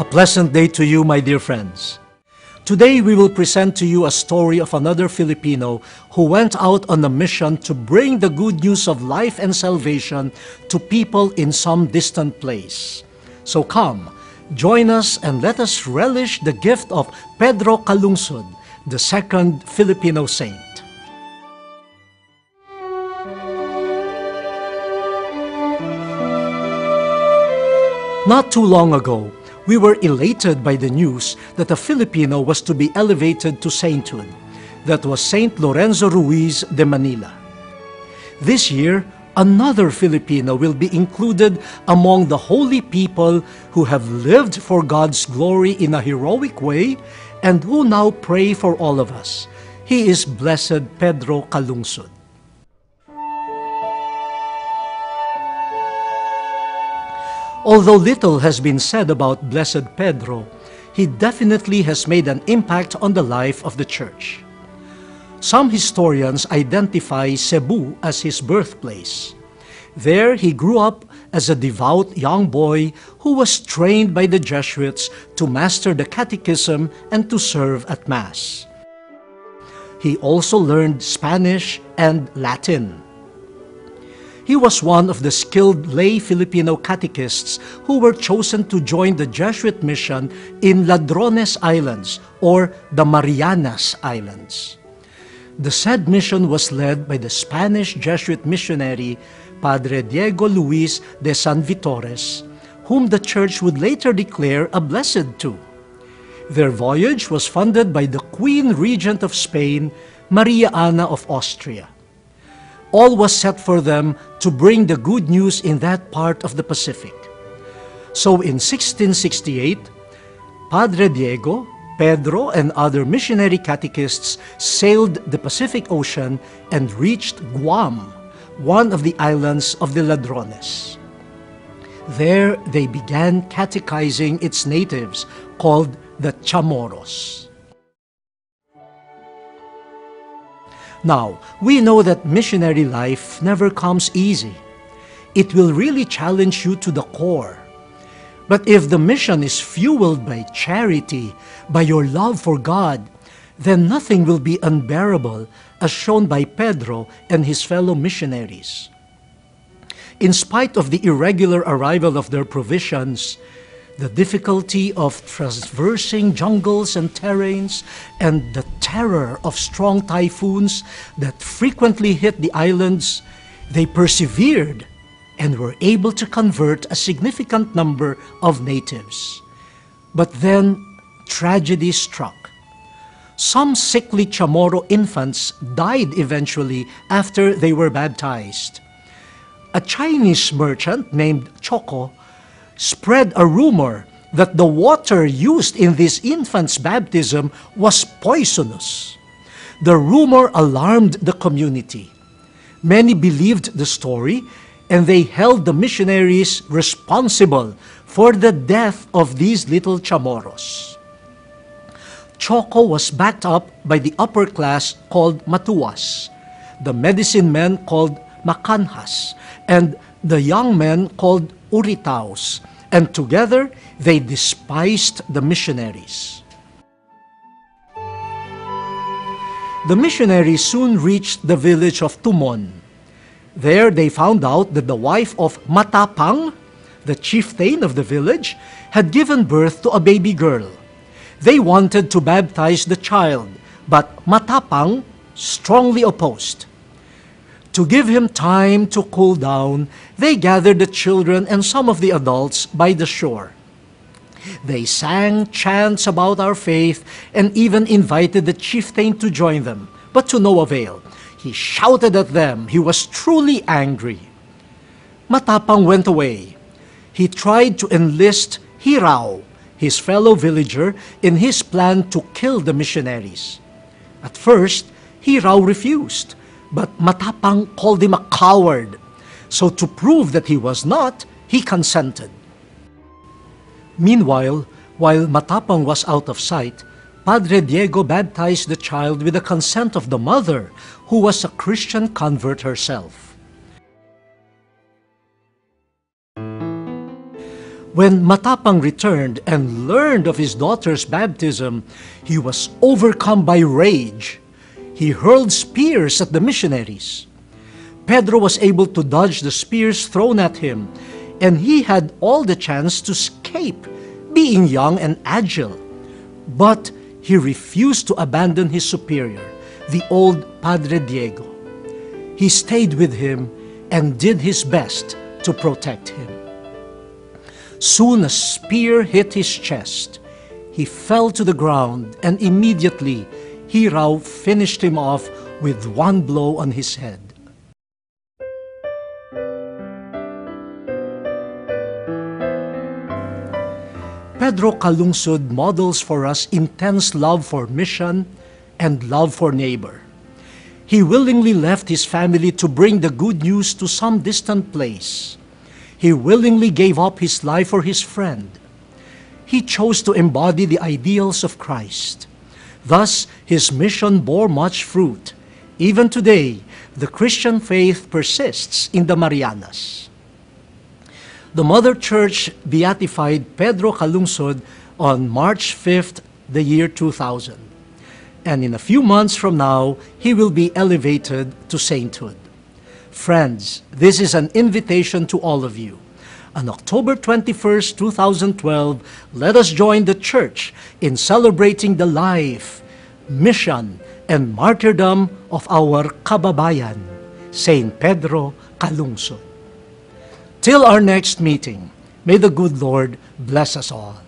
A pleasant day to you, my dear friends. Today we will present to you a story of another Filipino who went out on a mission to bring the good news of life and salvation to people in some distant place. So come, join us and let us relish the gift of Pedro Calungsod, the second Filipino saint. Not too long ago, we were elated by the news that a Filipino was to be elevated to sainthood. That was Saint Lorenzo Ruiz de Manila. This year, another Filipino will be included among the holy people who have lived for God's glory in a heroic way and who now pray for all of us. He is Blessed Pedro Calungsod. Although little has been said about Blessed Pedro, he definitely has made an impact on the life of the Church. Some historians identify Cebu as his birthplace. There he grew up as a devout young boy who was trained by the Jesuits to master the catechism and to serve at Mass. He also learned Spanish and Latin. He was one of the skilled lay Filipino catechists who were chosen to join the Jesuit mission in Ladrones Islands or the Marianas Islands. The said mission was led by the Spanish Jesuit missionary Padre Diego Luis de San Vitores, whom the Church would later declare a blessed too. Their voyage was funded by the Queen Regent of Spain, Maria Ana of Austria. All was set for them to bring the good news in that part of the Pacific. So in 1668, Padre Diego, Pedro, and other missionary catechists sailed the Pacific Ocean and reached Guam, one of the islands of the Ladrones. There they began catechizing its natives, called the Chamorros. Now, we know that missionary life never comes easy. It will really challenge you to the core. But if the mission is fueled by charity, by your love for God, then nothing will be unbearable, as shown by Pedro and his fellow missionaries. In spite of the irregular arrival of their provisions, the difficulty of traversing jungles and terrains, and the terror of strong typhoons that frequently hit the islands, they persevered and were able to convert a significant number of natives. But then tragedy struck. Some sickly Chamorro infants died eventually after they were baptized. A Chinese merchant named Choco spread a rumor that the water used in this infant's baptism was poisonous. The rumor alarmed the community. Many believed the story, and they held the missionaries responsible for the death of these little Chamorros. Choco was backed up by the upper class called Matuas, the medicine men called Macanhas, and the young men called Uritaos, and together they despised the missionaries. The missionaries soon reached the village of Tumon. There they found out that the wife of Matapang, the chieftain of the village, had given birth to a baby girl. They wanted to baptize the child, but Matapang strongly opposed. To give him time to cool down, they gathered the children and some of the adults by the shore. They sang chants about our faith and even invited the chieftain to join them, but to no avail. He shouted at them. He was truly angry. Matapang went away. He tried to enlist Hirao, his fellow villager, in his plan to kill the missionaries. At first, Hirao refused, but Matapang called him a coward. So to prove that he was not, he consented. Meanwhile, while Matapang was out of sight, Padre Diego baptized the child with the consent of the mother, who was a Christian convert herself. When Matapang returned and learned of his daughter's baptism, he was overcome by rage. He hurled spears at the missionaries. Pedro was able to dodge the spears thrown at him, and he had all the chance to escape, being young and agile. But he refused to abandon his superior, the old Padre Diego. He stayed with him and did his best to protect him. Soon a spear hit his chest. He fell to the ground, and immediately Hirao finished him off with one blow on his head. Pedro Calungsod models for us intense love for mission and love for neighbor. He willingly left his family to bring the good news to some distant place. He willingly gave up his life for his friend. He chose to embody the ideals of Christ. Thus, his mission bore much fruit. Even today, the Christian faith persists in the Marianas. The Mother Church beatified Pedro Calungsod on March 5th, the year 2000. And in a few months from now, he will be elevated to sainthood. Friends, this is an invitation to all of you. On October 21st, 2012, let us join the Church in celebrating the life, mission, and martyrdom of our kababayan, Saint Pedro Calungsod. Till our next meeting, may the good Lord bless us all.